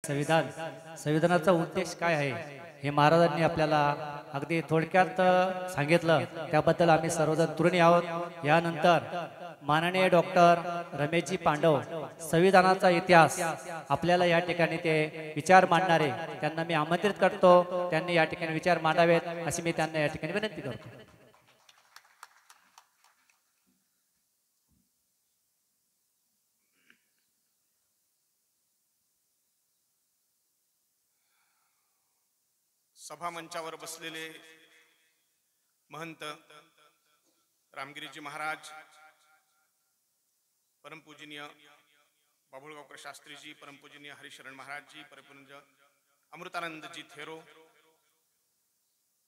संविधानाचा उद्देश काय आहे हे महाराजांनी आपल्याला अगदी थोडक्यात सांगितलं। त्याबद्दल आम्ही सर्वजण तृणी आहोत। यानंतर माननीय डॉक्टर रमेशजी पांडव संविधानाचा इतिहास आपल्याला या ठिकाणी ते विचार मांडणारे त्यांना मी आमंत्रित करतो। त्यांनी या ठिकाणी विचार मांडावेत अशी मी त्यांना या ठिकाणी विनंती करतो। सभा मंचावर बसलेले महंत रामगिरीजी महाराज, परमपूजनीय बाभुळगावकर शास्त्रीजी, परमपूजनीय हरिशरण महाराजजी, परमपूजनीय अमृतानंदजी थेरो,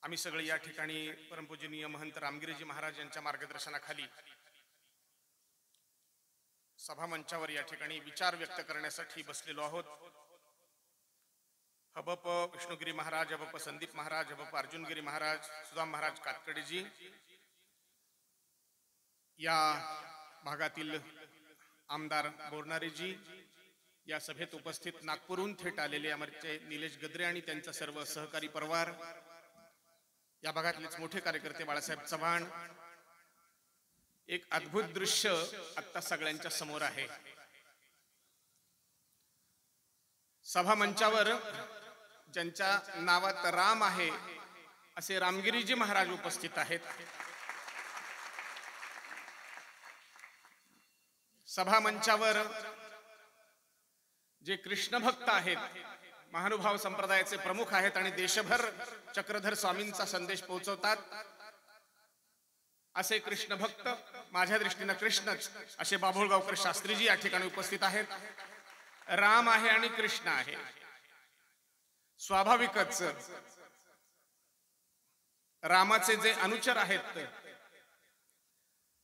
आम्ही सगळे या ठिकाणी परमपूजनीय महंत रामगिरीजी महाराज यांच्या मार्गदर्शनाखाली सभा मंचावर या ठिकाणी विचार व्यक्त करण्यासाठी बसलेलो आहोत। हबप विष्णुगिरी महाराज, हबप संदीप महाराज, हबप अर्जुनगिरी महाराज, सुदाम महाराज कातकडेजी, या भागातील आमदार बोरनारेजी, या सभेत उपस्थित नागपूरहून थेट आलेले आमचे निलेश गद्रे आणि त्यांचा सर्व सहकारी परिवार, या भागातलेच मोठे कार्यकर्ते बाळासाहेब चव्हाण, एक अद्भुत दृश्य आता सगळ्यांच्या समोर आहे। सभा मंचावर ज्यांच्या नावात राम आहे असे रामगिरीजी महाराज उपस्थित आहेत। सभा मंचावर जे कृष्ण भक्त आहेत, महानुभाव संप्रदायाचे प्रमुख आहेत आणि देशभर चक्रधर स्वामींचा संदेश पोहोचवतात असे कृष्ण भक्त, माझ्या दृष्टीने कृष्णच असे बाभुळगावकर शास्त्रीजी या ठिकाणी उपस्थित आहेत। राम आहे आणि कृष्ण आहे, स्वाभाविकच रामाचे जे अनुचर आहेत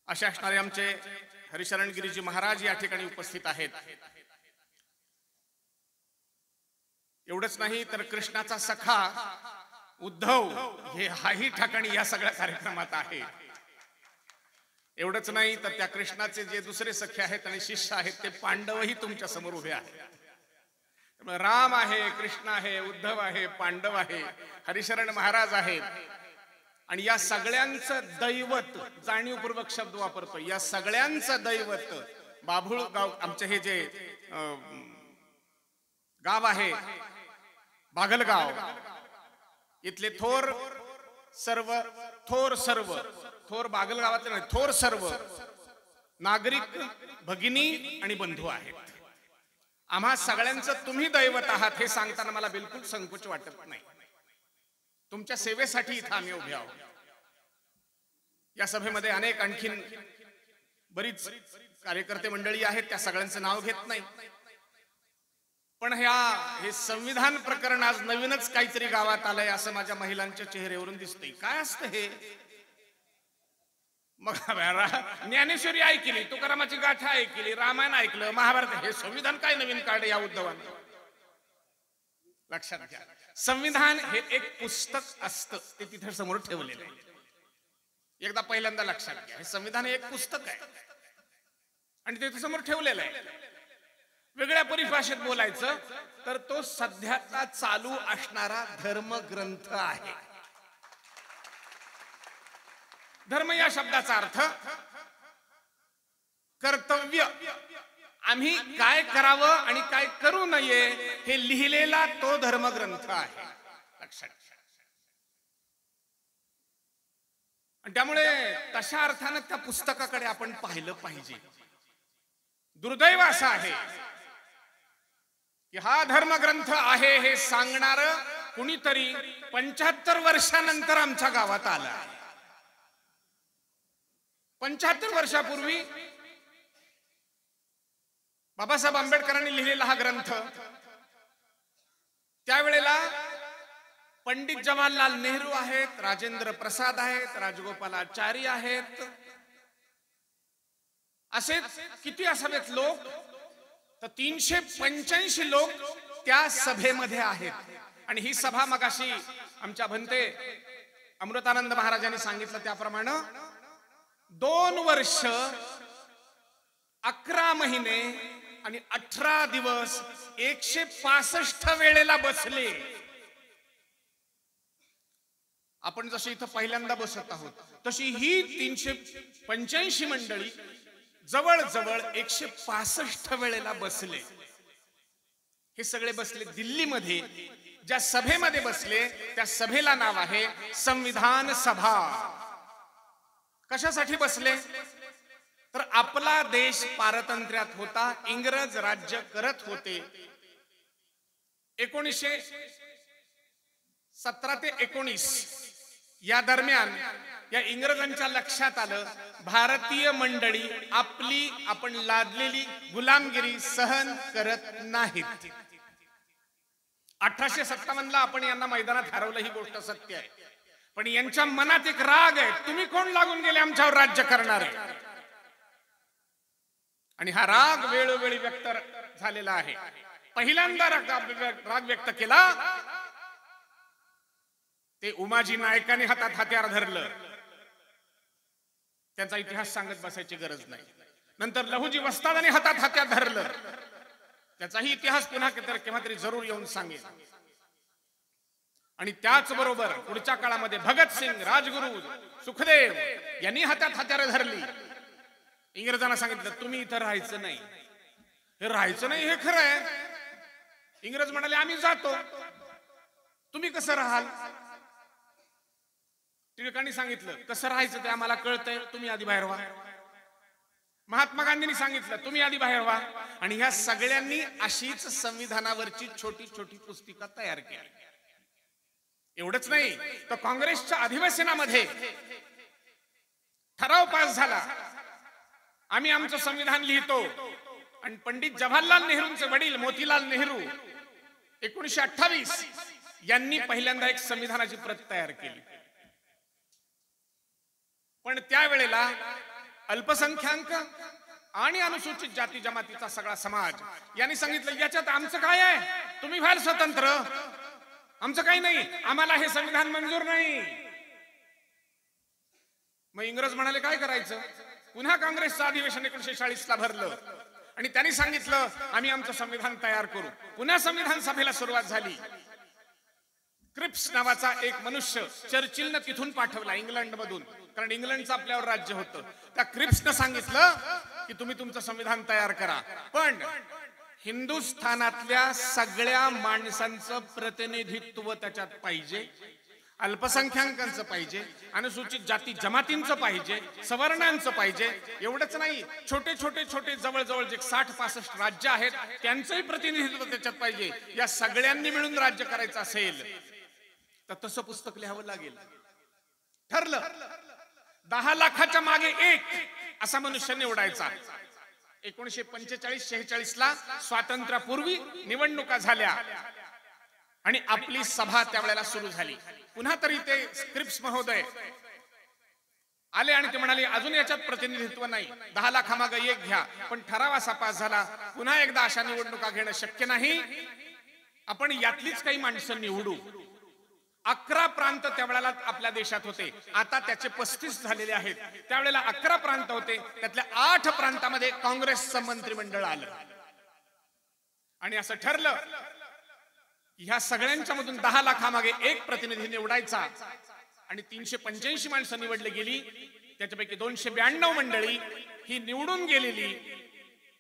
असे असणारे आमचे हरिशरण गिरीजी महाराज या ठिकाणी उपस्थित आहेत। एवढंच नाही तर कृष्णाचा सखा उद्धव हे हाही ठिकाणी या सगळ्या कार्यक्रमात आहे। एवढंच नाही तर त्या कृष्णाचे जे दुसरे सखे आहेत आणि शिष्य आहेत ते पांडवही तुमच्या समोर उभे आहेत। राम आहे, कृष्ण आहे, उद्धव आहे, पांडव आहे, हरिशरण महाराज आहेत आणि या सगळ्यांचं दैवत, जाणीवपूर्वक शब्द वापरतो, या सगळ्यांचं दैवत बाभुळगाव, आमचे हे जे गाव आहे बागलगाव, इथले थोर बागलगावातले नाही, थोर सर्व नागरिक भगिनी आणि बंधू आहेत। आम्हा सगळ्यांचं तुम्ही दैवत आहात हे सांगताना मला बिलकुल संकोच वाटत नाही। तुमच्या सेवेसाठी इथं आम्ही उभे आहोत। या सभेमध्ये अनेक आणखीन बरीच कार्यकर्ते मंडळी आहेत, त्या सगळ्यांचं नाव घेत नाही, पण हे संविधान प्रकरण आज नवीनच काहीतरी गावात आलंय असं माझ्या महिलांच्या चेहऱ्यावरून दिसतंय। काय असतं हे? मग ज्ञानेश्वरी ऐकली, तुकारामाची गाथा ऐकली, रामायण ऐकलं, महाभारत, हे संविधान काय नवीन काढे या उद्धवाने? लक्षात घ्या, संविधान हे एक पुस्तक असतं, ते तिथे समोर ठेवलेलं आहे। एकदा पहिल्यांदा लक्षात घ्या, हे संविधान हे एक पुस्तक आहे आणि ते समोर ठेवलेलं आहे। वेगळ्या परिभाषेत बोलायचं तर तो सध्याचा चालू असणारा धर्मग्रंथ आहे। धर्म या शब्दाचा अर्थ कर्तव्य, आम्ही काय करावं आणि काय करू नये हे लिहिलेला तो धर्मग्रंथ आहे, लक्षात घ्या। आणि त्यामुळे तशा अर्थाने त्या पुस्तकाकडे आपण पाहिलं पाहिजे। दुर्दैव असं आहे की हा धर्मग्रंथ आहे हे सांगणार कुणीतरी 75 वर्षानंतर आमच्या गावात आला। 75 वर्षापूर्वी बाबासाहेब आंबेडकरांनी लिहिलेला हा ग्रंथ, त्यावेळेला पंडित जवाहरलाल नेहरू आहेत, राजेंद्र प्रसाद आहेत, राजगोपालाचारी आहेत, असेच किती असावेत लोक, तर 385 लोक त्या सभेमध्ये आहेत। आणि ही सभा मगाशी आमच्या भंते अमृतानंद महाराजांनी सांगितलं त्याप्रमाणे 2 वर्ष 11 महिने आणि 18 दिवस 165 वेळेला बसले. आपण जशी इथं पहिल्यांदा बसत आहोत तशी ही 385 मंडळी जवळजवळ 165 वेळेला बसले. हे सगळे बसले दिल्लीमध्ये. ज्या सभेमध्ये बसले त्या सभेला नाव आहे संविधान सभा. कशासाठी बसले? तर आपला देश पारतंत्र्यात होता, इंग्रज राज्य करत होते. 1917 ते 19 या दरम्यान या इंग्रजांच्या लक्षात आलं भारतीय मंडळी आपण लादलेली गुलामगिरी सहन करत नाहीत. 1857 ला आपण यांना मैदानात हरवलं, ही गोष्ट सत्य आहे. पण यांच्या मनात एक राग आहे, तुम्ही कोण लागून गेले आमच्यावर राज्य करणारे. आणि हा राग वेळोवेळी व्यक्त झालेला आहे. पहिल्यांदा राग व्यक्त केला ते उमाजी नायकाने हातात हत्यार धरलं. त्यांचा इतिहास सांगत बसायची गरज नाही. नंतर लहुजी वस्तादाने हातात हत्यार धरलं. त्याचाही इतिहास पुन्हा केव्हा तरी जरूर येऊन सांगेल. आणि त्याच बरोबर पुढच्या काळामध्ये भगतसिंग, राजगुरू, सुखदेव यांनी हातात हत्यारे धरली. इंग्रजांना सांगितलं तुम्ही इथं राहायचं नाही. हे राहायचं नाही हे खरं आहे. इंग्रज म्हणाले आम्ही जातो, तुम्ही कसं राहाल? टिळकांनी सांगितलं कसं राहायचं ते आम्हाला कळतंय, तुम्ही आधी बाहेर व्हा. महात्मा गांधींनी सांगितलं तुम्ही आधी बाहेर व्हा. आणि ह्या सगळ्यांनी अशीच संविधानावरची छोटी छोटी पुस्तिका तयार केली. एवढंच नाही तर काँग्रेसच्या अधिवेशनामध्ये ठराव पास झाला, आम्ही आमचं संविधान लिहितो. आणि पंडित जवाहरलाल नेहरूंचे वडील मोतीलाल नेहरू 1928 यांनी पहिल्यांदा एक संविधानाची प्रत तयार केली. पण त्यावेळेला अल्पसंख्याक आणि अनुसूचित जाती जमातीचा सगळा समाज यांनी सांगितलं याच्यात आमचं काय आहे, तुम्ही व्हाल स्वतंत्र, आमचं काही नाही, आम्हाला हे संविधान मंजूर नाही. मग इंग्रज म्हणाले काय करायचं? पुन्हा काँग्रेसचं अधिवेशन 1940 ला भरलं आणि त्यांनी सांगितलं आम्ही आमचं संविधान तयार करू. पुन्हा संविधान सभेला सुरुवात झाली. क्रिप्स नावाचा एक मनुष्य चर्चिलनं तिथून पाठवला इंग्लंड मधून, कारण इंग्लंडचं आपल्यावर राज्य होतं. त्या क्रिप्सनं सांगितलं की तुम्ही तुमचं संविधान तयार करा, पण हिंदुस्थानातल्या सगळ्या माणसांचं प्रतिनिधित्व त्याच्यात पाहिजे, अल्पसंख्याकांचं पाहिजे, अनुसूचित जाती जमातींचं पाहिजे, सवर्णांचं पाहिजे. एवढंच नाही, छोटे छोटे छोटे जवळजवळ जे 60-65 राज्य आहेत त्यांचंही प्रतिनिधित्व त्याच्यात पाहिजे. या सगळ्यांनी मिळून राज्य करायचं असेल तर तसं पुस्तक लिहावं लागेल. ठरलं 10 लाखाच्या मागे एक असा मनुष्य निवडायचा. 1945-46 ला स्वातंत्र्यापूर्वी निवडणुका झाल्या आणि आपली सभा त्यावेळेला सुरू झाली. पुन्हा तरी ते क्रिप्स महोदय आले आणि ते म्हणाले अजून याच्यात प्रतिनिधित्व नाही, 10 लाखामागे एक घ्या. पण ठराव असा पास झाला पुन्हा एकदा अशा निवडणुका घेणं शक्य नाही, आपण यातलीच काही माणसं निवडू. 11 प्रांत त्यावेळेला आपल्या देशात होते, आता त्याचे 35 झालेले आहेत. त्यावेळेला 11 प्रांत होते, त्यातल्या 8 प्रांतामध्ये काँग्रेसचं मंत्रिमंडळ आलं. आणि असं ठरलं ह्या सगळ्यांच्या मधून 10 लाखामागे एक प्रतिनिधी निवडायचा. आणि 385 माणसं निवडली गेली, त्याच्यापैकी 292 मंडळी ही निवडून गेलेली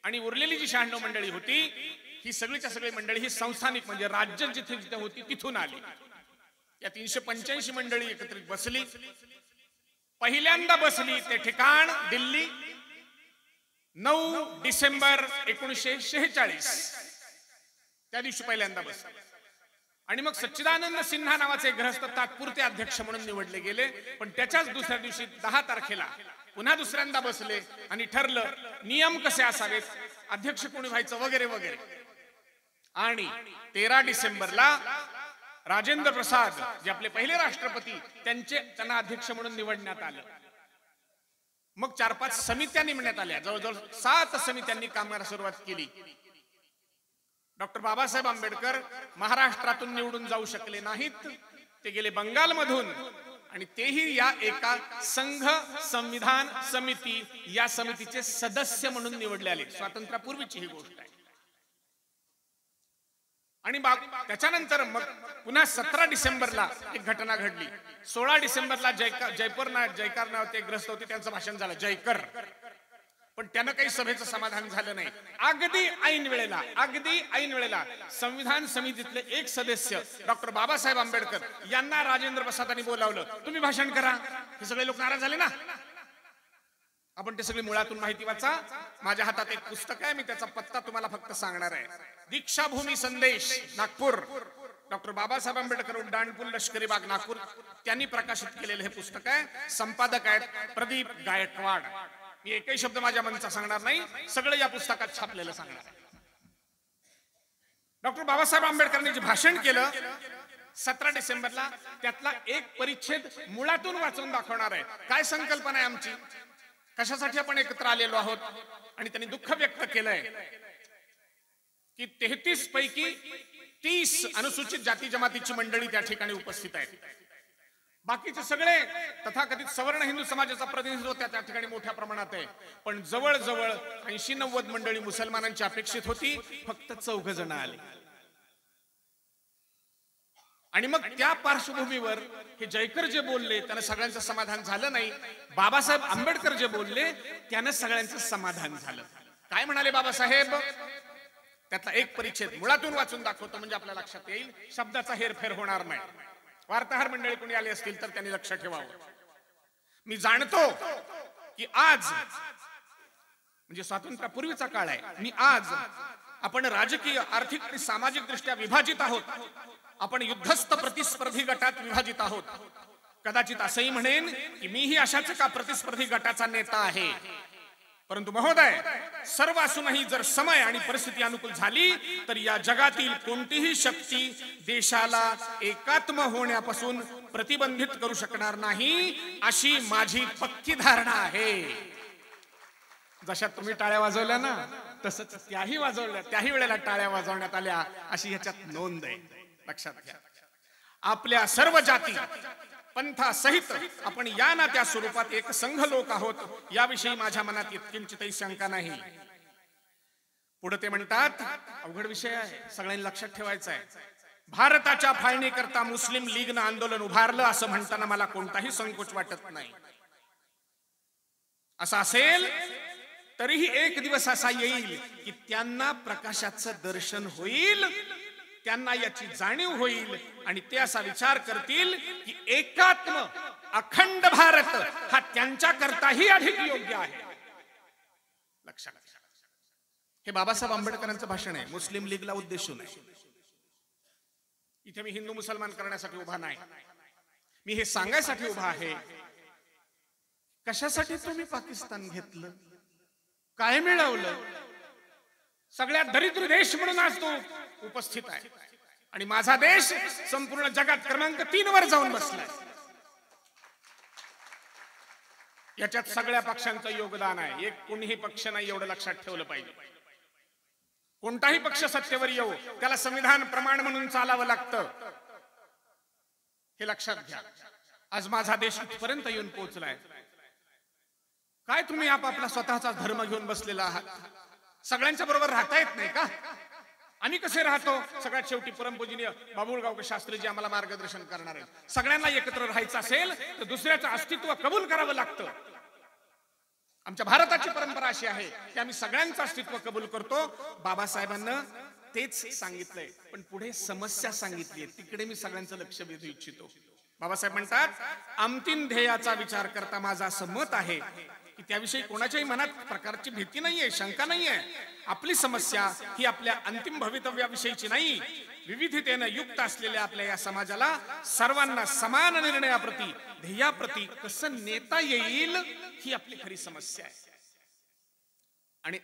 आणि उरलेली जी 96 मंडळी होती ही सगळीच्या सगळी मंडळी ही संस्थानिक म्हणजे राज्य जिथे जिथे होती तिथून आली. या 385 मंडळी एकत्रित बसली. पहिल्यांदा बसली ते ठिकाण दिल्ली, 9 डिसेंबर 1946 त्या दिवशी पहिल्यांदा बसली. आणि मग सच्चिदानंद सिन्हा नावाचे गृहस्थ तात्पुरते अध्यक्ष म्हणून निवडले गेले. पण त्याच्याच दुसऱ्या दिवशी 10 तारखेला पुन्हा दुसऱ्यांदा बसले आणि ठरलं नियम कसे असावेत, अध्यक्ष कोणी व्हायचं वगैरे वगैरे. आणि 13 डिसेंबरला राजेंद्र प्रसाद जे आपले पहिले राष्ट्रपती त्यांना अध्यक्ष म्हणून निवडण्यात आलं. मग 4-5 समित्या नेमण्यात आल्या, जवळजवळ 7 समित्यांनी कामाला सुरुवात केली. डॉक्टर बाबासाहेब आंबेडकर महाराष्ट्रातून निवडून जाऊ शकले नाहीत, ते गेले बंगालमधून आणि तेही या एका संघ संविधान समिती या समितीचे सदस्य म्हणून निवडले आले. स्वातंत्र्यापूर्वीची ही गोष्ट आहे. आणि त्याच्यानंतर मग पुन्हा 17 डिसेंबरला एक घटना घडली. 16 डिसेंबरला जयकार नावाचे एक ग्रस्त होते, त्यांचं भाषण झालं जयकर. पण त्यानं काही सभेचं समाधान झालं नाही. अगदी ऐन वेळेला संविधान समितीतले एक सदस्य डॉक्टर बाबासाहेब आंबेडकर यांना राजेंद्र प्रसादांनी बोलावलं, तुम्ही भाषण करा. हे सगळे लोक नाराज झाले ना. आपण ते सगळी मुळातून माहिती वाचा. माझ्या हातात एक पुस्तक आहे, मी त्याचा पत्ता तुम्हाला फक्त सांगणार आहे. दीक्षाभूमी संदेश नागपूर, डॉक्टर बाबासाहेब आंबेडकर उड्डाणपूल लष्करी बाग नागपूर, त्यांनी प्रकाशित केलेलं हे पुस्तक आहे. संपादक आहेत प्रदीप गायकवाड. मी एकही शब्द माझ्या मनचा सांगणार नाही, सगळं या पुस्तकात छापलेलं सांगणार. डॉक्टर बाबासाहेब आंबेडकरांनी जे भाषण केलं 17 डिसेंबरला, त्यातला एक परिच्छेद मुळातून वाचून दाखवणार आहे. काय संकल्पना आहे आमची, कशासाठी आपण एकत्र आलेलो आहोत. आणि त्यांनी दुःख व्यक्त केलंय की 33 पैकी 30 अनुसूचित जाती जमातीची मंडळी त्या ठिकाणी उपस्थित आहेत. बाकीचे सगळे तथाकथित सवर्ण हिंदू समाजाचा प्रतिनिधित्व त्या ठिकाणी मोठ्या प्रमाणात आहे. पण जवळजवळ 80-90 मंडळी मुसलमानांची अपेक्षित होती, फक्त 4 जण आले. आणि मग त्या पार्श्वभूमीवर हे जयकर जे बोलले त्यानं सगळ्यांचं समाधान झालं नाही. बाबासाहेब आंबेडकर जे बोलले त्यानं सगळ्यांचं समाधान झालं. काय म्हणाले बाबासाहेब, त्यातला एक परिच्छेद मुळातून वाचून दाखवतो म्हणजे आपल्या लक्षात येईल, शब्दाचा हेरफेर होणार नाही. वार्ताहर मंडळी कोणी आले असतील तर त्यांनी लक्ष ठेवावं. मी जाणतो की आज म्हणजे स्वातंत्र्यापूर्वीचा काळ आहे. मी आज आपण राजकीय, आर्थिक आणि सामाजिक दृष्ट्या विभाजित आहोत. आपण युद्धस्थ प्रतिस्पर्धी गटात विभाजित आहोत. कदाचित असंही म्हणेन की मीही अशाच एका प्रतिस्पर्धी गटाचा नेता आहे. परंतु महोदय, सर्व असूनही जर समय आणि परिस्थिती अनुकूल झाली तर या जगातील कोणतीही शक्ती देशाला एकात्म होण्यापासून प्रतिबंधित करू शकणार नाही, अशी माझी पक्की धारणा आहे. जशा तुम्ही टाळ्या वाजवल्या ना, तसंच त्याही वेळेला टाळ्या वाजवण्यात आल्या, अशी ह्याच्यात नोंद आहे. लक्षात घ्या, आपल्या सर्व जाती पंथासहित आपण या ना त्या स्वरूपात एक संघ लोक आहोत, याविषयी माझ्या मनात किंचितही शंका नाही. पुढे ते म्हणतात, अवघड विषय आहे, सगळ्यांनी लक्षात ठेवायचं आहे. भारताच्या फाळणीकरता मुस्लिम लीगनं आंदोलन उभारलं असं म्हणताना मला कोणताही संकोच वाटत नाही. असं असेल तरीही एक दिवस असा येईल की त्यांना प्रकाशाचं दर्शन होईल, त्यांना याची जाणीव होईल आणि ते असा विचार करतील की एकात्म अखंड भारत हा त्यांच्याकरताही अधिक योग्य आहे. लक्षात घ्या, हे बाबासाहेब आंबेडकरांचं भाषण आहे, मुस्लिम लीगला उद्देशून आहे. इथे मी हिंदू मुसलमान करण्यासाठी उभा नाही, मी हे सांगायसाठी उभा आहे. कशासाठी तुम्ही पाकिस्तान घेतलं, काय मिळवलं? सगळ्यात दरिद्र देश म्हणून आज तो उपस्थित आहे आणि माझा देश संपूर्ण जगात क्रमांक 3 वर जाऊन बसलाय. याच्यात सगळ्या पक्षांचं योगदान आहे, एक कोणीही पक्ष नाही, एवढं लक्षात ठेवलं पाहिजे. कोणताही पक्ष सत्तेवर येऊ त्याला संविधान प्रमाण म्हणून चालावं लागतं, हे लक्षात घ्या. आज माझा देश इथपर्यंत येऊन पोहोचलाय. काय तुम्ही आपापला स्वतःचा धर्म घेऊन बसलेला आहात? सगळ्यांच्या बरोबर राहता येत नाही का? आम्ही कसे राहतो? सगळ्यात शेवटी परमपूजनीय बाबुळगावकर शास्त्रीजी आम्हाला मार्गदर्शन करणार आहेत. सगळ्यांना एकत्र राहायचं असेल तर दुसऱ्याचं अस्तित्व कबूल करावं लागतं. आमच्या भारताची परंपरा अशी आहे की आम्ही सगळ्यांचं अस्तित्व कबूल करतो. बाबासाहेबांना तेच सांगितलंय, पण पुढे समस्या सांगितली, तिकडे मी सगळ्यांचं लक्ष वेधू इच्छितो. बाबासाहेब म्हणतात, अंतिम ध्येयाचा विचार करता माझं असं मत आहे की त्याविषयी कोणाच्याही मनात प्रकारची भीती नाहीये, शंका नाहीये. आपली समस्या ही आपल्या अंतिम भवितव्याविषयीची नाही, विविधतेने युक्त असलेल्या आपल्या या समाजाला सर्वांना समान निर्णयाप्रती, ध्येयाप्रती कसं नेता येईल, ही आपली खरी समस्या आहे. आणि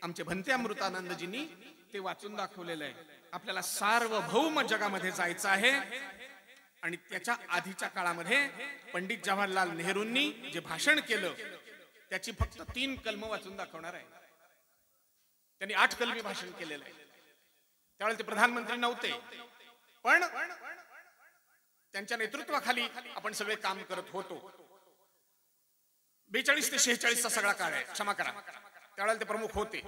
आमचे भंते अमृतानंदजींनी ते वाचून दाखवलेलं आहे. आपल्याला सार्वभौम जगामध्ये जायचं आहे आणि त्याच्या आधीच्या काळामध्ये पंडित जवाहरलाल नेहरूंनी जे भाषण केलं त्याची फक्त 3 कलमं वाचून दाखवणार आहे. त्यांनी 8 कलमी भाषण केलेलं आहे. त्यावेळेला ते प्रधानमंत्री नव्हते, पण त्यांच्या नेतृत्वाखाली आपण सगळे काम करत होतो. 42 ते 46 चा सगळा काळ आहे, क्षमा करा, त्यावेळेला ते प्रमुख होते.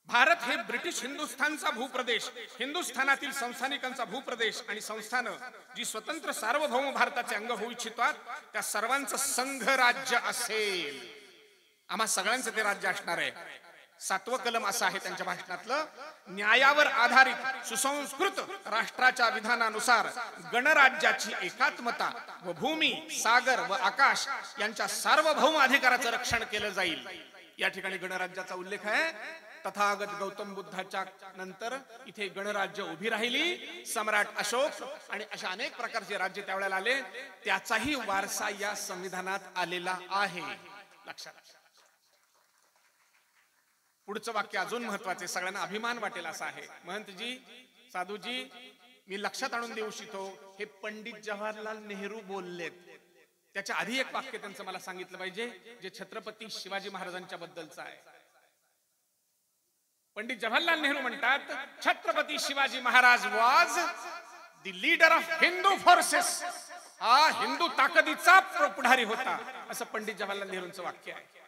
भारत हे ब्रिटिश हिंदुस्थानचा भूप्रदेश, हिंदुस्थानातील संस्थानिकांचा भूप्रदेश आणि संस्थानं जी स्वतंत्र सार्वभौम भारताचे अंग होऊ इच्छितात त्या सर्वांचं संघ राज्य असेल. आम्हा सगळ्यांचं ते राज्य असणार आहे. 7वं कलम असं आहे त्यांच्या भाषणातलं, न्यायावर आधारित सुसंस्कृत राष्ट्राच्या विधानानुसार गणराज्याची एकात्मता व भूमी, सागर व आकाश यांच्या सार्वभौम अधिकाराचं रक्षण केलं जाईल. या ठिकाणी गणराज्याचा उल्लेख आहे. तथागत गौतम बुद्धाच्या नंतर इथे गणराज्य उभी राहिली. सम्राट अशोक आणि अशा अनेक प्रकारचे राज्य त्यावेळेला आले. त्याचाही वारसा या संविधानात आलेला आहे. लक्षात. पुढचं वाक्य अजून महत्वाचे, सगळ्यांना अभिमान वाटेल असं आहे. महंतजी, साधूजी, मी लक्षात आणून देऊ इच्छितो, हे पंडित जवाहरलाल नेहरू बोललेत. त्याच्या आधी एक वाक्य त्यांचं मला सांगितलं पाहिजे जे छत्रपती शिवाजी महाराजांच्या बद्दलचं आहे. पंडित जवाहरलाल नेहरू म्हणतात, Chhatrapati Shivaji Maharaj was the leader of Hindu forces. हा हिंदू ताकदीचा पुढारी होता, असं पंडित जवाहरलाल नेहरूंचं वाक्य आहे.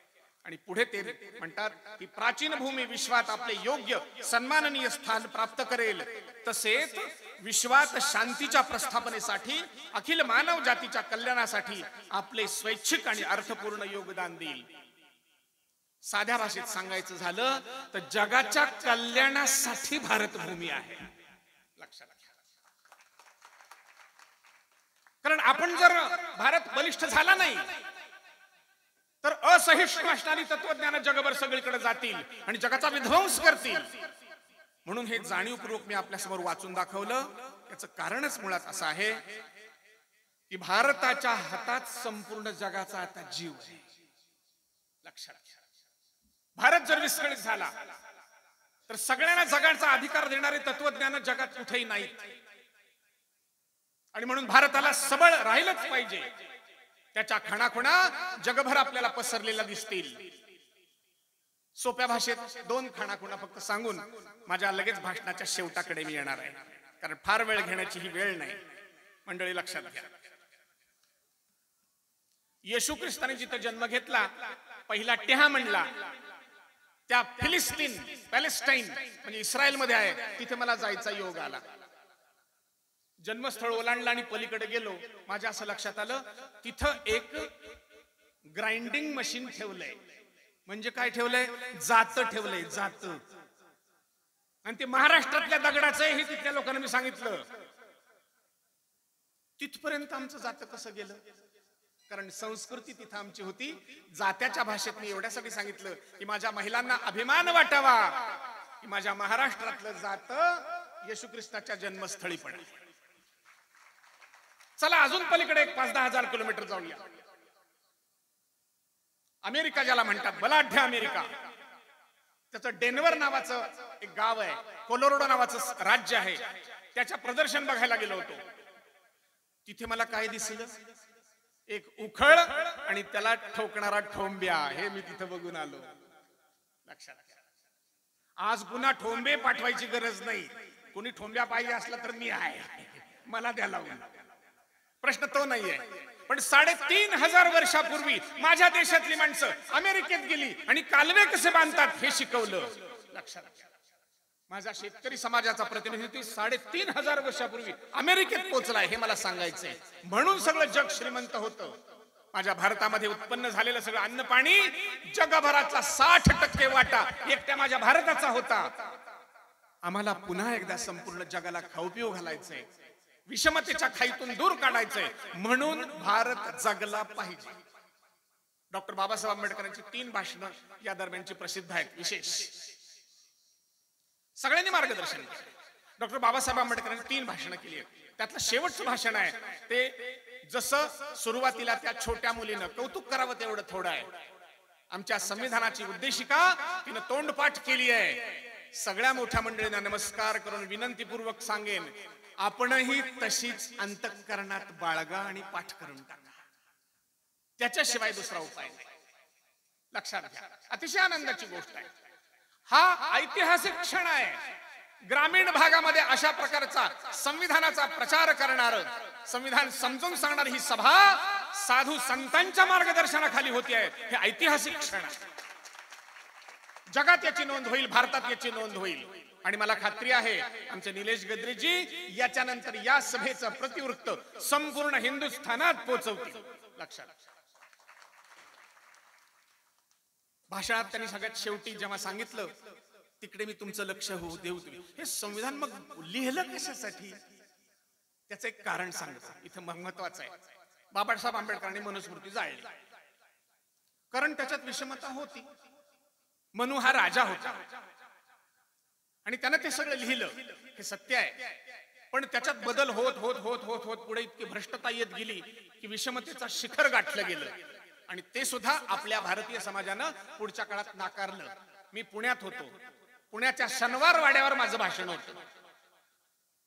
आणि पुढे ते म्हणतात की प्राचीन भूमी विश्वात आपले योग्य सन्माननीय स्थान प्राप्त करेल, तसेच विश्वात शांतीच्या प्रस्थापनेसाठी अखिल मानव जातीच्या कल्याणासाठी आपले स्वैच्छिक आणि अर्थपूर्ण योगदान देईल. साध्या भाषेत सांगायचं झालं तर जगाच्या कल्याणासाठी भारत भूमी आहे. लक्षात घ्या. कारण आपण जर भारत बलिष्ठ झाला नाही तर असहिष्णू असणारी तत्वज्ञान जगभर सगळीकडे जातील आणि जगाचा विध्वंस करतील. म्हणून हे जाणीवपूर्वक मी आपल्या समोर वाचून दाखवलं. याचं कारणच मुळात असं आहे की भारताच्या हातात संपूर्ण जगाचा आता जीव आहे. लक्षात घ्या. भारत जर विस्कळीत झाला तर सगळ्यांना जगाचा अधिकार देणारे तत्वज्ञान जगात कुठेही नाहीत. आणि म्हणून भारताला सबळ राहिलंच पाहिजे. त्याच्या खाणाखुणा जगभर आपल्याला पसरलेल्या दिसतील. सोप्या भाषेत 2 खाणाखुणा फक्त सांगून माझ्या लगेच भाषणाच्या शेवटाकडे मी येणार आहे, कारण फार वेळ घेण्याची ही वेळ नाही. मंडळी लक्षात घ्या, येशू ख्रिस्ताने जिथं जन्म घेतला, पहिला टेहा म्हणला, त्या फिलिस्तीन पॅलेस्टाईन म्हणजे इस्रायल मध्ये आहे, तिथे मला जायचा योग आला. जन्मस्थळ ओलांडलं आणि पलीकडे गेलो. माझ्या असं लक्षात आलं तिथं एक ग्राइंडिंग मशीन ठेवलंय. म्हणजे काय ठेवलंय? जात ठेवलंय, जात. आणि ते महाराष्ट्रातल्या दगडाचं हे तिथल्या लोकांना मी सांगितलं. तिथपर्यंत आमचं जात कसं गेलं? कारण संस्कृती तिथं आमची होती. जात्याच्या भाषेत मी एवढ्यासाठी सांगितलं की माझ्या महिलांना अभिमान वाटावा की माझ्या महाराष्ट्रातलं जात येशू ख्रिस्ताच्या जन्मस्थळी पण. चला अजून पलीकडे एक 5-10 हजार किलोमीटर जाऊया. अमेरिका ज्याला म्हणतात, बलाढ्य अमेरिका. त्याचं डेन्व्हर नावाचं एक गाव आहे, कोलोराडो नावाचं राज्य आहे. त्याच्या प्रदर्शन बघायला गेलो होतो. तिथे मला काय दिसलं? एक उखळ आणि त्याला ठोकणारा ठोंब्या. हे मी तिथे बघून आलो. लक्षात घ्या, आज पुन्हा ठोंबे पाठवायची गरज नाही. कोणी ठोंब्या पाहिजे असला तर मी आहे, मला द्या लावून. प्रश्न तो नाहीये. पण 3500 वर्षापूर्वी माझ्या देशातली माणसं अमेरिकेत गेली आणि कालवे कसे बांधतात हे शिकवलं. लक्षात घ्या, माझा शेतकरी समाजाचा प्रतिनिधी 3500 वर्षापूर्वी अमेरिकेत पोहोचलाय हे मला सांगायचंय. म्हणून सगळं जग श्रीमंत होतं. माझ्या भारतामध्ये उत्पन्न झालेलं सगळं अन्न पाणी जगभरातला 60% वाटा एकट्या माझ्या भारताचा होता. आम्हाला पुन्हा एकदा संपूर्ण जगाला खाऊपिऊ घालायचंय, विषमतेच्या खाईतून दूर काढायचंय. म्हणून भारत जगला पाहिजे. डॉक्टर बाबासाहेब आंबेडकरांची 3 भाषणं या दरम्यानची प्रसिद्ध आहेत. विशेष सगळ्यांनी मार्गदर्शन केलं. डॉक्टर बाबासाहेब आंबेडकरांनी 3 भाषणं केली आहेत. त्यातलं शेवटचं भाषण आहे ते जसं सुरुवातीला त्या छोट्या मुलीनं कौतुक करावं तेवढं थोडं आहे. आमच्या संविधानाची उद्देशिका तिनं तोंडपाठ केली आहे. सगळ्या मोठ्या मंडळींना नमस्कार करून विनंतीपूर्वक सांगेन, आपणही तशीच अंतःकरणात बाळगा आणि पाठ करून टाका. त्याच्याशिवाय दुसरा उपाय नाही. लक्षात घ्या, अतिशय आनंदाची गोष्ट आहे. हा ऐतिहासिक क्षण आहे. ग्रामीण भागामध्ये अशा प्रकारचा संविधानाचा प्रचार करणार, संविधान समजून सांगणार ही सभा साधू संतांच्या मार्गदर्शनाखाली होती आहे. हे ऐतिहासिक क्षण आहे. जगात याची नोंद होईल, भारतात याची नोंद होईल. आणि मला खात्री आहे आमचे निलेश गद्रेजी याच्यानंतर या सभेचं प्रतिवृत्त संपूर्ण हिंदुस्थानात पोहोचवतील. लक्षात. भाषणात त्यांनी सगळ्यात शेवटी जेव्हा सांगितलं तिकडे मी तुमचं लक्ष होऊ देऊ तुम्ही, हे संविधान मग लिहिलं कशासाठी त्याचं एक कारण सांगतो. इथं महत्वाचं आहे. बाबासाहेब आंबेडकरांनी मनुस्मृती जाळली कारण त्याच्यात विषमता होती. मनु हा राजा होता आणि त्यानं ते सगळं लिहिलं, हे सत्य आहे. पण त्याच्यात बदल होत होत होत होत होत पुढे इतकी भ्रष्टता येत गेली की विषमतेचा शिखर गाठलं गेलं आणि ते सुद्धा आपल्या भारतीय समाजानं पुढच्या काळात नाकारलं. मी पुण्यात होतो, पुण्याच्या शनिवार वाड्यावर माझं भाषण होतं.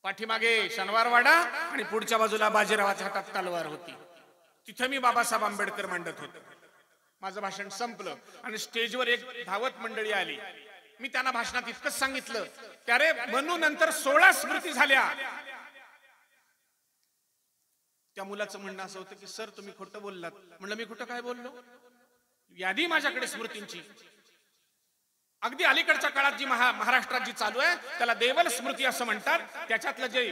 पाठीमागे शनिवार वाडा आणि पुढच्या बाजूला बाजीरावाच्या हातात तलवार होती. तिथे मी बाबासाहेब आंबेडकर मांडत होतो. माझं भाषण संपलं आणि स्टेजवर एक धावत मंडळी आली. मी त्यांना भाषणात इतकंच सांगितलं की अरे मनू नंतर 16 स्मृती झाल्या. त्या मुलाचं म्हणणं असं होतं की सर तुम्ही खोटं बोललात. म्हणलं मी कुठं काय बोललो, यादी माझ्याकडे स्मृतींची. अगदी अलीकडच्या काळात जी महाराष्ट्रात जी चालू आहे त्याला देवल स्मृती असं म्हणतात. त्याच्यातलं जे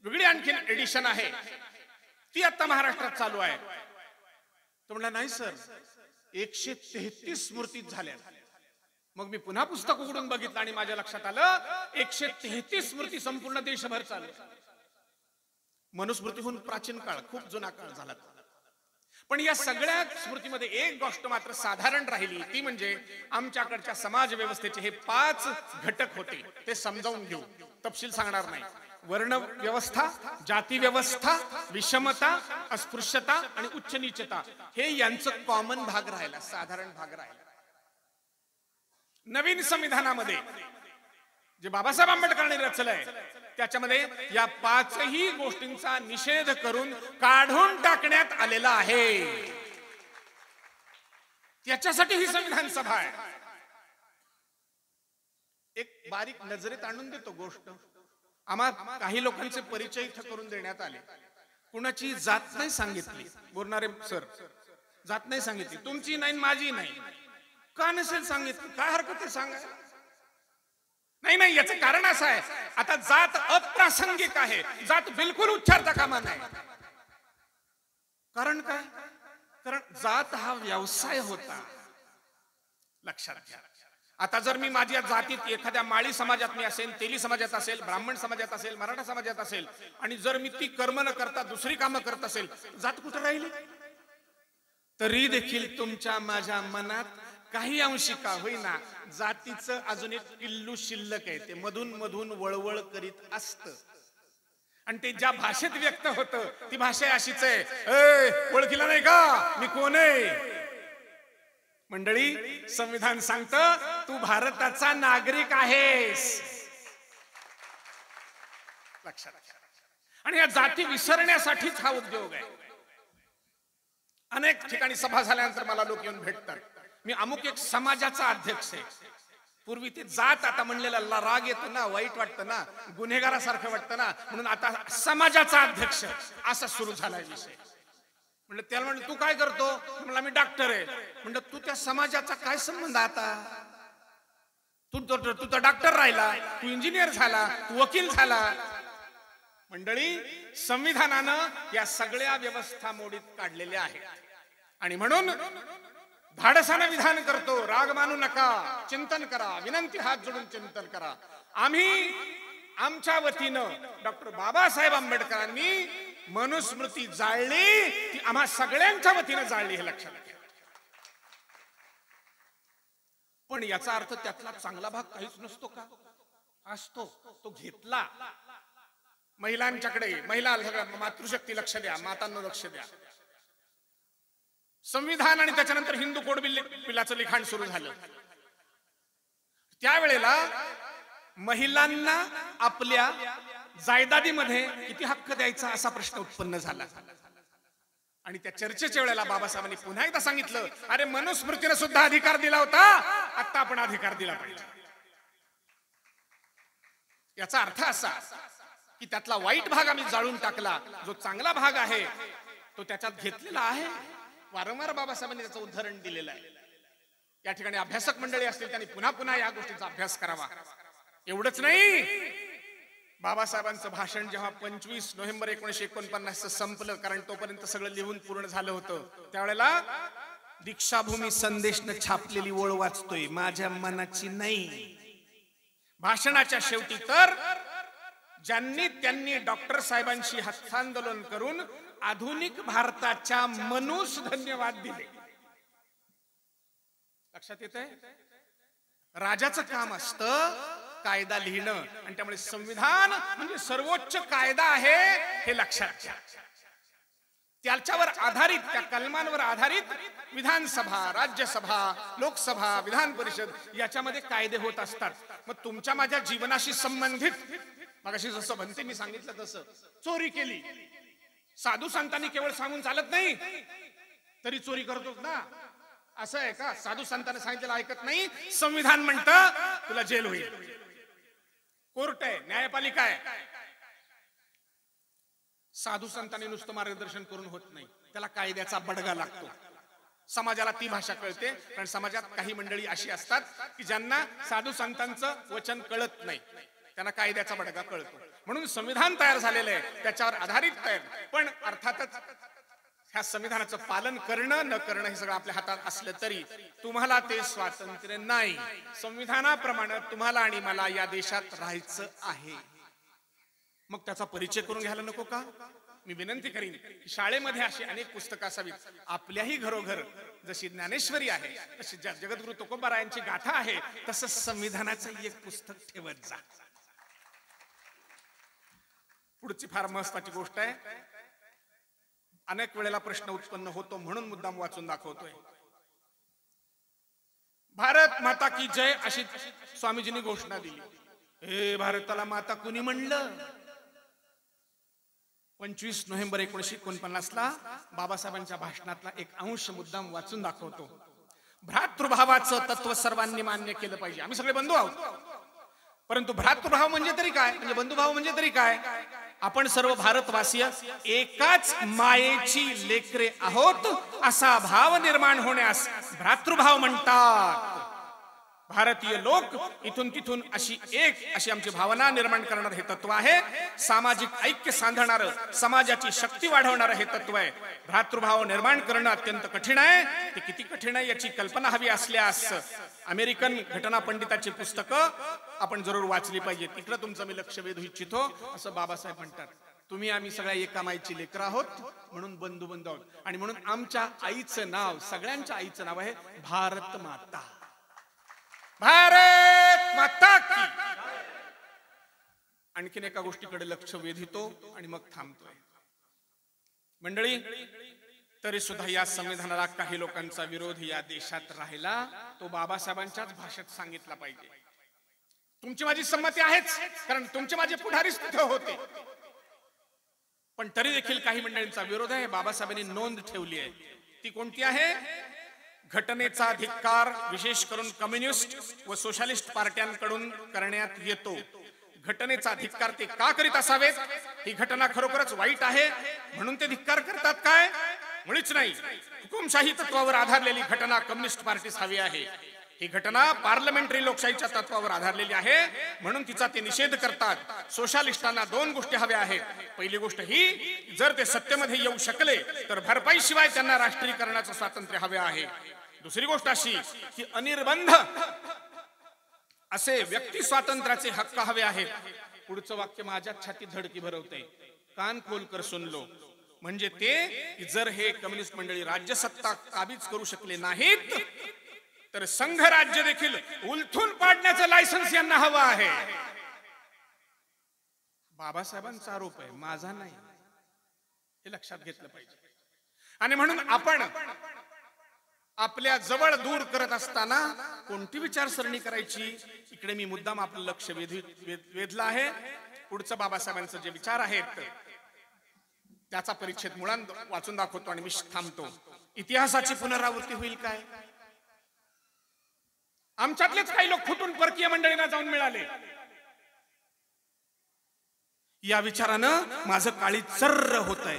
वेगळी आणखीन एडिशन आहे ती आता महाराष्ट्रात चालू आहे. तो म्हणला नाही सर 133 स्मृती झाल्या. मग मी पुन्हा पुस्तक उघडून बघितलं आणि माझ्या लक्षात आलं 133 स्मृती संपूर्ण देशभर चालू. मनुस्मृतीहून प्राचीन काळ, खूप जुना काळ झाला. पण या सगळ्या स्मृतीमध्ये एक गोष्ट मात्र साधारण राहिली, ती म्हणजे आमच्याकडच्या समाज व्यवस्थेचे हे 5 घटक होते. ते समजावून घेऊ, तपशील सांगणार नाही. वर्ण व्यवस्था, जाती व्यवस्था, विषमता, अस्पृश्यता आणि उच्च नीचता हे यांचं कॉमन भाग राहिला, साधारण भाग राहिला. नवीन संविधानामध्ये जे बाबासाहेब आंबेडकरांनी रचलंय त्याच्यामध्ये या 5ही गोष्टींचा निषेध करून काढून टाकण्यात आलेला आहे. त्याच्यासाठी ही संविधान सभा आहे. एक बारीक नजरेत आणून देतो गोष्ट. आम्हा काही लोकांचे परिचय इथं करून देण्यात आले. कुणाची जात नाही सांगितली, बोलणारे सर जात नाही सांगितली, तुमची नाही माझी नाही. का नसेल सांगितली, काय हरकत आहे सांगायला? नाही नाही, याचं कारण असं आहे आता जात अप्रासंगिक आहे, जात बिलकुल उच्चारता कामा नाही. कारण काय? कारण जात हा व्यवसाय होता. लक्षात घ्या. आता जर मी माझ्या जातीत एखाद्या माळी समाजात मी असेल, तेली समाजात असेल, ब्राह्मण समाजात असेल, मराठा समाजात असेल आणि जर मी ती कर्म न करता दुसरी कामं करत असेल, जात कुठं राहिली? तरी देखील तुमच्या माझ्या मनात काही अंशी का होईना जातीचं अजून एक किल्लू शिल्लक आहे. ते मधून मधून वळवळ करीत असत आणि ते ज्या भाषेत व्यक्त होतं ती भाषा अशीच आहे. ओळखीला नाही का मी कोण आहे? मंडळी, संविधान सांगतं तू भारताचा नागरिक आहेस. लक्षात घ्या. आणि या जाती विसरण्यासाठीच हा उद्योग आहे. अनेक ठिकाणी सभा झाल्यानंतर मला लोक येऊन भेटतात, मी अमुक एक समाजाचा अध्यक्ष आहे. पूर्वी ते जात आता म्हणलेला राग येतो ना, वाईट वाटतं ना, गुन्हेगारासारखं वाटतं ना, म्हणून आता समाजाचा अध्यक्ष असा सुरू झालाय विषय. म्हणलं त्याला म्हणलं तू काय करतो? म्हणला मी डॉक्टर आहे. म्हणलं तू त्या समाजाचा काय संबंध? आता तू तर डॉक्टर राहिला, तू इंजिनियर झाला, तू वकील झाला. मंडळी, संविधानानं या सगळ्या व्यवस्था मोडीत काढलेल्या आहेत आणि म्हणून धाडसानं विधान करतो, राग मानू नका, चिंतन करा, विनंती हात जोडून चिंतन करा. आम्ही आमच्या वतीनं डॉक्टर बाबासाहेब आंबेडकरांनी मनुस्मृती जाळली, ती आम्हा सगळ्यांच्या वतीनं जाळली, हे लक्षात घ्या. पण याचा अर्थ त्यातला चांगला भाग काहीच नसतो का? असतो. तो घेतला. महिलांच्याकडे, महिला मातृशक्ती लक्ष द्या, मातांना लक्ष द्या. संविधान आणि त्याच्यानंतर हिंदू कोड बिलाचं लिखाण सुरू झालं. त्यावेळेला महिलांना आपल्या जायदादीमध्ये किती हक्क द्यायचा असा प्रश्न उत्पन्न झाला आणि त्या चर्चेच्या वेळेला बाबासाहेबांनी पुन्हा एकदा सांगितलं, अरे मनुस्मृतीने सुद्धा अधिकार दिला होता, आता आपण अधिकार दिला पाहिजे. याचा अर्थ असा की त्यातला वाईट भाग आम्ही जाळून टाकला, जो चांगला भाग आहे तो त्याच्यात घेतलेला आहे. वारंवार बाबासाहेबांनी त्याचं उदाहरण दिलेलं आहे. या ठिकाणी अभ्यासक मंडळी असतील त्यांनी पुन्हा पुन्हा या गोष्टीचा अभ्यास करावा. एवढंच नाही, बाबासाहेबांचं भाषण जेव्हा 25 नोव्हेंबर 1949 संपलं, कारण तोपर्यंत सगळं लिहून पूर्ण झालं होतं, त्यावेळेला दीक्षाभूमी संदेशनं छापलेली ओळ वाचतोय, माझ्या मनाची नाही. भाषणाच्या शेवटी तर ज्यांनी त्यांनी डॉक्टर साहेबांशी हस्तांदोलन करून आधुनिक भारताच्या मनूस धन्यवाद दिले. लक्षात येतंय? राजाचं काम असतं कायदा लिहिणं, आणि त्यामुळे संविधान म्हणजे सर्वोच्च कायदा आहे हे लक्षात घ्या. त्याच्यावर आधारित, त्या कलमांवर आधारित विधानसभा, राज्यसभा, लोकसभा, विधान परिषद याच्यामध्ये कायदे होत असतात. मग तुमच्या माझ्या जीवनाशी संबंधित, मगाशी जसं म्हणते मी सांगितलं तसं, चोरी केली, साधू संतांनी केवळ सांगून चालत नाही, तरी चोरी करतोच ना, असं आहे का? साधू संतांनी सांगितलेलं ऐकत नाही, संविधान म्हणतं तुला जेल होईल. कोर्ट आहे, न्यायपालिका आहे. साधू संतांनी नुसतं मार्गदर्शन करून होत नाही, त्याला कायद्याचा बडगा लागतो. समाजाला ती भाषा कळते, कारण समाजात काही मंडळी अशी असतात की ज्यांना साधू संतांचं वचन कळत नाही, त्यांना कायद्याचा बडगा कळतो. म्हणून संविधान तयार झालेलं आहे, त्याच्यावर आधारित तयार. पण अर्थातच ह्या संविधानाचं पालन करणं न करणं हे सगळं आपल्या हातात असलं तरी तुम्हाला ते स्वातंत्र्य नाही. संविधानाप्रमाणे तुम्हाला आणि मला या देशात राहायचं आहे. मग त्याचा परिचय करून घ्यायला नको का? मी विनंती करीन, शाळेमध्ये अशी अनेक पुस्तकं असावीत. आपल्याही घरोघर जशी ज्ञानेश्वरी आहे, तशी जगद्गुरु तुकोबारायांची गाथा आहे, तसं संविधानाचं एक पुस्तक ठेवत जा. पुढची फार महत्वाची गोष्ट आहे, अनेक वेळेला प्रश्न उत्पन्न होतो म्हणून मुद्दाम वाचून दाखवतोय. भारत माता की जय अशी स्वामीजींनी घोषणा दिली. हे भारताला माता कुणी म्हणलं? 25 नोव्हेंबर 1949ला बाबासाहेबांच्या भाषणातला एक अंश मुद्दाम वाचून दाखवतो. भ्रातृभावाचं तत्व सर्वांनी मान्य केलं पाहिजे. आम्ही सगळे बंधू आहोत, परंतु भ्रातृभाव म्हणजे तरी काय, म्हणजे बंधुभाव म्हणजे तरी काय? आपण सर्व भारतवासीय एकाच मायेची लेकरे आहोत असा भाव निर्माण होण्यास भ्रातृभाव म्हणतात. भारतीय लोक इथून तिथून अशी आमची भावना निर्माण करणार हे तत्व आहे. सामाजिक ऐक्य सांधणारं, समाजाची शक्ती वाढवणारं हे तत्व आहे. भ्रातृभाव निर्माण करणं अत्यंत कठीण आहे. ते किती कठीण आहे याची कल्पना हवी असल्यास अमेरिकन घटना पंडिताची पुस्तकं आपण जरूर वाचली पाहिजे. तिकडे तुमचं मी लक्ष वेधू इच्छितो. असं बाबासाहेब म्हणतात, तुम्ही आम्ही सगळ्या एका मायेची लेकरं आहोत, म्हणून बंधू बंधू आहोत. आणि म्हणून आमच्या आईचं नाव, सगळ्यांच्या आईचं नाव आहे भारत माता. भारत माता की. आणखीन एका गोष्टीकडे लक्ष वेधितो आणि मग थांबतोय. मंडळी, तरी सुद्धा या संविधानाला काही लोकांचा विरोध या देशात राहिला, तो बाबासाहेबांच्याच भाषेत सांगितला पाहिजे. तुमची माझी संमती आहेच, कारण तुमचे माझे पुढारीच तिथे होते. पण तरी देखील काही मंडळींचा विरोध आहे. बाबासाहेबांनी नोंद ठेवली आहे. ती कोणती आहे? घटनेचा धिक्कार विशेष करून कम्युनिस्ट व सोशलिस्ट पार्ट्यांकडून करण्यात येतो. घटनेचा धिक्कार ते का करीत असावेत? ही घटना खरोखरच वाईट आहे म्हणून ते धिक्कार करतात काय? मुळीच नाही. हुकुमशाही तत्वावर आधारलेली घटना कम्युनिस्ट पार्टीस हवी आहे. ही घटना पार्लमेंटरी लोकशाहीच्या तत्वावर आधारलेली आहे म्हणून तिचा ते निषेध करतात. सोशलिस्टांना दोन गोष्टी हव्या आहेत. पहिली गोष्ट ही, जर ते सत्तेमध्ये येऊ शकले तर भरपाई शिवाय त्यांना राष्ट्रीयकरणाचं स्वातंत्र्य हवे आहे. दुसरी गोष्ट अशी की अनिर्बंध असे व्यक्ती स्वातंत्र्याचे हक्क हवे आहेत. पुढचं वाक्य माझ्या छातीत धडकी भरवते. कान खोल कर सुन लो. म्हणजे ते, जर हे कम्युनिस्ट मंडळी राज्यसत्ता काबीज करू शकले नाहीत तर संघ राज्य देखील उलथून पाडण्याचं लायसन्स यांना हवं आहे. बाबासाहेबांचा आरोप आहे, माझा नाही. हे लक्षात घेतलं पाहिजे. आणि म्हणून आपण आपल्या जवळ दूर करत असताना कोणती विचारसरणी करायची, इकडे मी मुद्दाम आपलं लक्ष वेधलं आहे. पुढचं बाबासाहेबांचं जे विचार आहेत त्याचा परिच्छेद मुळात वाचून दाखवतो आणि मी थांबतो. इतिहासाची पुनरावृत्ती होईल काय? आमच्यातलेच काही लोक फुटून परकीय मंडळींना जाऊन मिळाले. या विचारानं माझं काळी चर्र होत आहे.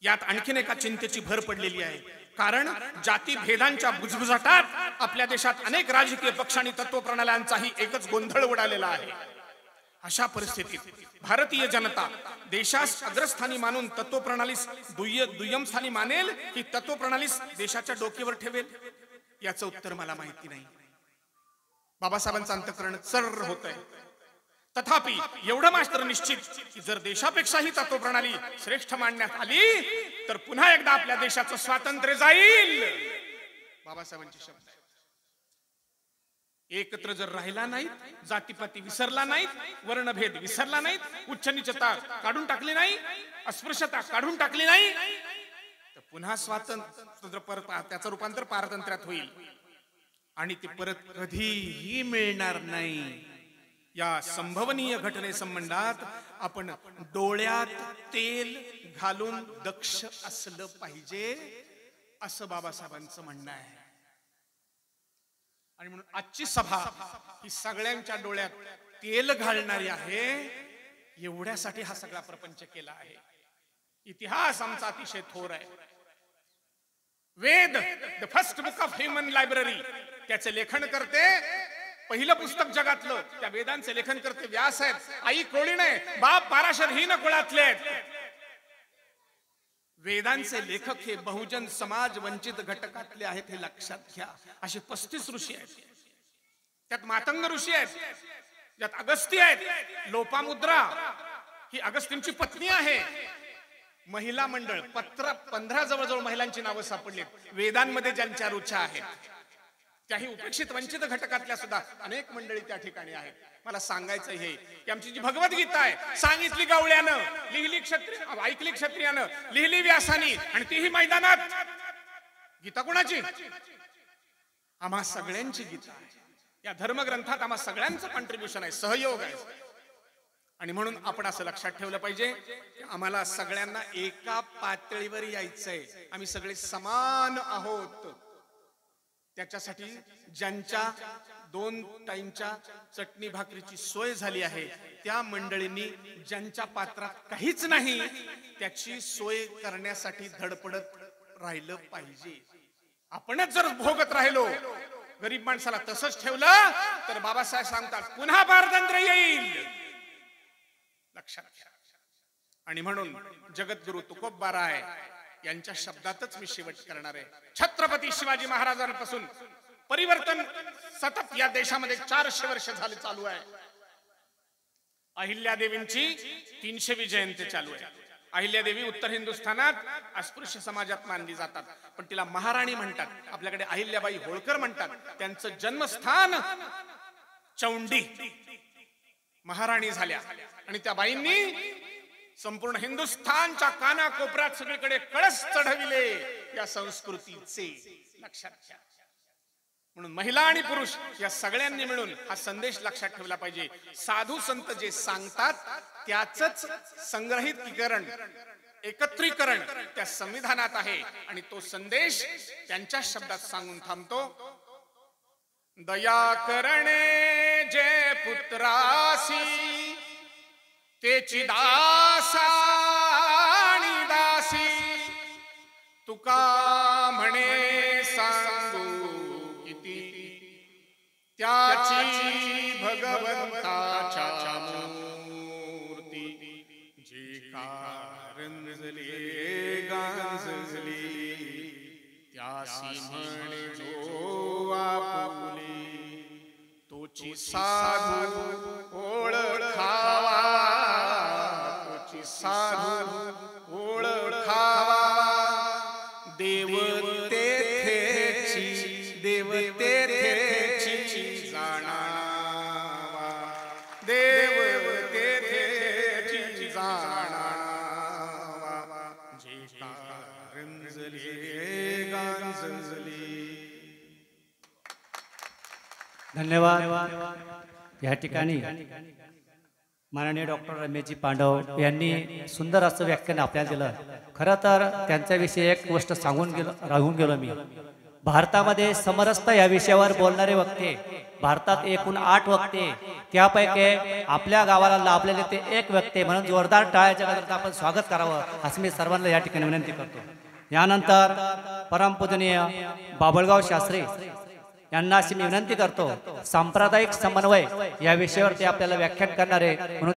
यात आणखीन एका चिंतेची भर पडलेली आहे. कारण जाती भेदांच्या बुजबुजाटात आपल्या देशात अनेक राजकीय पक्ष आणि तत्वप्रणाल्यांचाही एकच गोंधळ उडालेला आहे. अशा परिस्थितीत भारतीय जनता देशास अग्रस्थानी मानून तत्वप्रणालीस दुय्यम स्थानी मानेल की तत्वप्रणालीस देशाच्या डोक्यावर ठेवेल, याचं उत्तर मला माहिती नाही. बाबासाहेबांचं अंतःकरण सर्र होत आहे. तथापि एवढं मात्र निश्चित की जर देशापेक्षाही तत्वप्रणाली श्रेष्ठ मानण्यात आली तर पुन्हा एकदा आपल्या देशाचं स्वातंत्र्य जाईल. बाबासाहेबांचे शब्द आहेत. एकत्र जर राहिला नाहीत, जातीपाती विसरला नाहीत, वर्णभेद विसरला नाहीत, उच्च नीचता काढून टाकली नाही, अस्पृश्यता काढून टाकली नाही, तर पुन्हा स्वातंत्र्य परत त्याचं रूपांतर पारतंत्र्यात होईल आणि ती परत कधीही मिळणार नाही. या संभवनीय घटने संबंधात आपण डोळ्यात तेल घालून दक्ष असलं पाहिजे, असं बाबासाहेबांचं म्हणणं आहे. आणि म्हणून आजची सभा ही सगळ्यांच्या डोळ्यात तेल घालणारी आहे. एवढ्यासाठी हा सगळा प्रपंच केला आहे. इतिहास आमचा अतिशय थोर आहे. Veda, the first book of human library, त्याचे लेखन करते, पहिलं पुस्तक जगातलं, त्या वेदांचे लेखन करते व्यास आहेत. आई कोळीने, बाप पाराशर ही न कुळातले आहेत. वेदांचे लेखक हे बहुजन समाज वंचित घटकातले आहेत, हे लक्षात घ्या. असे 35 ऋषी आहेत. त्यात मातंग ऋषी आहेत, त्यात अगस्ती आहेत, लोपामुद्रा ही अगस्तींची पत्नी आहे. महिला मंडळ 15 जवळजवळ महिलांची नावं सापडली वेदांमध्ये ज्यांच्या रुचा आहेत. त्याही उपेक्षित वंचित घटकातल्या सुद्धा अनेक मंडळी त्या ठिकाणी आहेत. मला सांगायचं हे की आमची जी भगवद्गीता आहे, सांगितली गवळ्यानं, लिहिली ऐकली क्षत्रियानं, लिहिली व्यासानी, आणि तीही मैदानात. गीता कोणाची? आम्हा सगळ्यांची गीता आहे. या धर्मग्रंथात आम्हा सगळ्यांचं कॉन्ट्रीब्युशन आहे, सहयोग आहे. आणि म्हणून आपण असं लक्षात ठेवलं पाहिजे की आम्हाला सगळ्यांना एका पातळीवर यायचंय. आम्ही सगळे समान आहोत. त्याच्यासाठी ज्यांच्या 2 टाइमच्या चटणी भाकरीची सोय झाली आहे, त्या मंडळींनी ज्यांच्या पात्रात काहीच नाही त्याची सोय करण्यासाठी धडपडत राहिलं पाहिजे. आपणच जर भोगत राहिलो, गरीब माणसाला तसंच ठेवलं, तर बाबासाहेब सांगतात पुन्हा पारतंत्र्य येईल. लक्षात घ्या. आणि म्हणून जगद्गुरु तुकोबाराय यांच्या शब्दातच मी शेवट करणार आहे. छत्रपती शिवाजी महाराजांपासून परिवर्तन सतत या देशामध्ये 400 वर्ष झाले चालू आहे. अहिल्यादेवींची 300वी जयंती चालू आहे. अहिल्यादेवी उत्तर हिंदुस्थानात अस्पृश्य समाजात मानली जातात, पण तिला महाराणी म्हणतात. आपल्याकडे अहिल्याबाई होळकर म्हणतात. त्यांचं जन्मस्थान चौंडी, महाराणी झाल्या. आणि त्या बाईंनी संपूर्ण हिंदुस्थानच्या कानाकोपऱ्यात सगळीकडे कळस चढविले या संस्कृतीचे. लक्षात घ्या. म्हणून महिला आणि पुरुष या सगळ्यांनी मिळून हा संदेश लक्षात ठेवला पाहिजे. साधू संत जे सांगतात त्याच संग्रहितीकरण, एकत्रीकरण त्या संविधानात आहे. आणि तो संदेश त्यांच्या शब्दात सांगून थांबतो. दया करणे जे पुत्रासी, तेची दासा आणि दासी, तुका म्हणे सांगू किती, त्याची भगवंताच्या मूर्ती, जे कारंजले गांजली, त्यासी म्हणे जो आपुले, तोची साधू ओळखावा, तोची साधू ओळखावा, देवतेची जाणावा, देवतेची जाणावा, जे कारंजले गांजली. धन्यवाद. या ठिकाणी माननीय डॉक्टर रमेशजी पांडव यांनी सुंदर असं व्याख्यान आपल्याला दिलं. खरं तर त्यांच्याविषयी एक गोष्ट राहून गेलो मी. भारतामध्ये समरसता या विषयावर बोलणारे वक्ते भारतात एकूण 8 वक्ते, त्यापैकी आपल्या गावाला लाभलेले ते 1 वक्ते. म्हणून जोरदार टाळ्याच्या गजरात आपण स्वागत करावं असं मी सर्वांना या ठिकाणी विनंती करतो. यानंतर परमपूजनीय बाबळगाव शास्त्री यांना अशी मी विनंती करतो, सांप्रदायिक समन्वय या विषयावरती आपल्याला व्याख्यान करणारे म्हणून